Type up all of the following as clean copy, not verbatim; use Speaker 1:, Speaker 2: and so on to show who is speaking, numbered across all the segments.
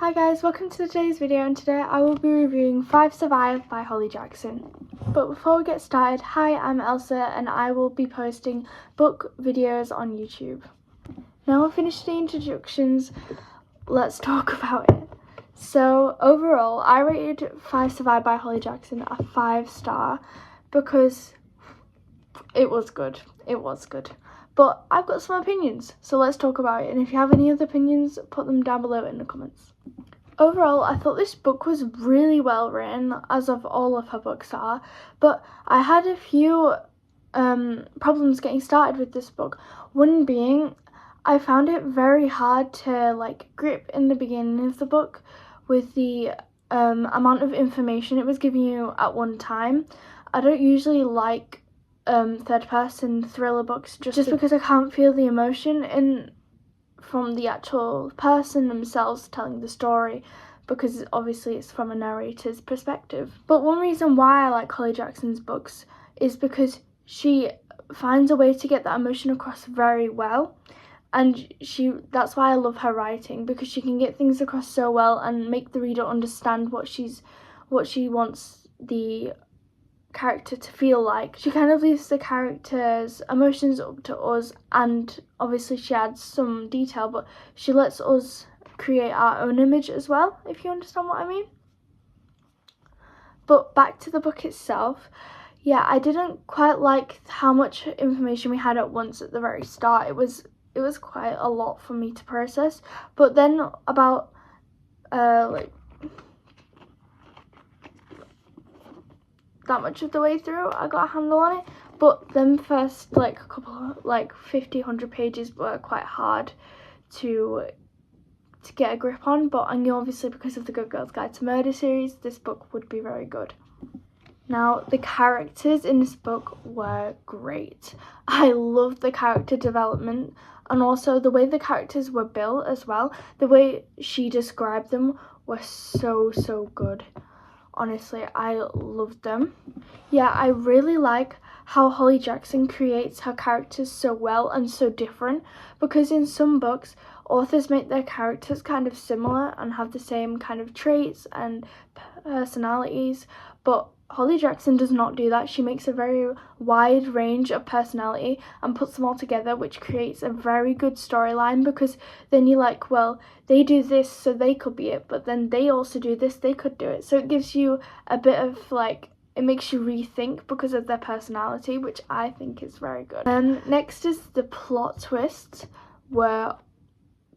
Speaker 1: Hi guys, welcome to today's video, and today I will be reviewing 5 Survive by Holly Jackson. But before we get started, hi, I'm Elsa and I will be posting book videos on YouTube. Now I've finished the introductions, let's talk about it. So overall, I rated 5 Survive by Holly Jackson a 5-star because it was good. But I've got some opinions, so let's talk about it. And if you have any other opinions, put them down below in the comments. Overall, I thought this book was really well written, as of all of her books are. But I had a few problems getting started with this book. One being, I found it very hard to grip in the beginning of the book with the amount of information it was giving you at one time. I don't usually like third-person thriller books just because I can't feel the emotion from the actual person themselves telling the story, because obviously it's from a narrator's perspective. But one reason why I like Holly Jackson's books is because she finds a way to get that emotion across very well, and that's why I love her writing, because she can get things across so well and make the reader understand what she wants the character to feel like. She kind of leaves the character's emotions up to us, and obviously she adds some detail, but she lets us create our own image as well, if you understand what I mean. But back to the book itself, yeah, I didn't quite like how much information we had at once at the very start. It was quite a lot for me to process, but then about that much of the way through, I got a handle on it. But then first couple 50, 100 pages were quite hard to get a grip on, but I knew obviously because of the Good Girls Guide to Murder series, this book would be very good. Now, the characters in this book were great. I loved the character development, and also the way the characters were built as well. The way she described them was so good. Honestly, I loved them. Yeah, I really like how Holly Jackson creates her characters so well and so different, because in some books, authors make their characters kind of similar and have the same kind of traits and personalities, but Holly Jackson does not do that. She makes a very wide range of personality and puts them all together, which creates a very good storyline, because then you're like, well, they do this, so they could be it, but then they also do this, they could do it. So it gives you a bit of it makes you rethink because of their personality, which I think is very good. Next is the plot twists were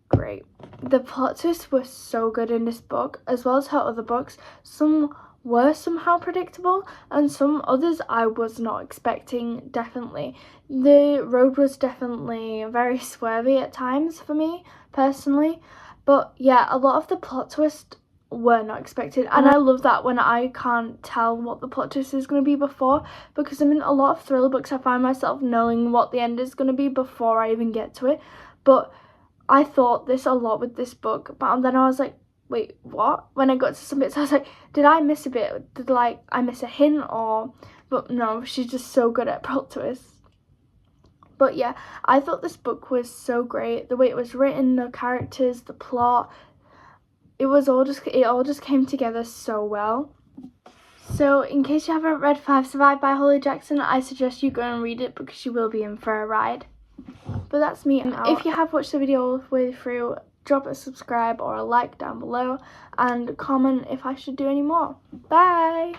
Speaker 1: great. The plot twists were so good in this book, as well as her other books. Some were somehow predictable, and some others I was not expecting, definitely. The road was definitely very swervy at times for me, personally. But yeah, a lot of the plot twists were not expected, and I love that when I can't tell what the plot twist is going to be before, because in a lot of thriller books I find myself knowing what the end is going to be before I even get to it. But I thought this a lot with this book, but then I was like, wait, what? When I got to some bits, I was like, did I miss a bit? Did I miss a hint? But no, she's just so good at plot twists. But yeah, I thought this book was so great. The way it was written, the characters, the plot, it all just came together so well. So in case you haven't read 5 Survive by Holly Jackson, I suggest you go and read it, because you will be in for a ride. But that's me out. If you have watched the video all the way through, drop a subscribe or a like down below, and comment if I should do any more. Bye!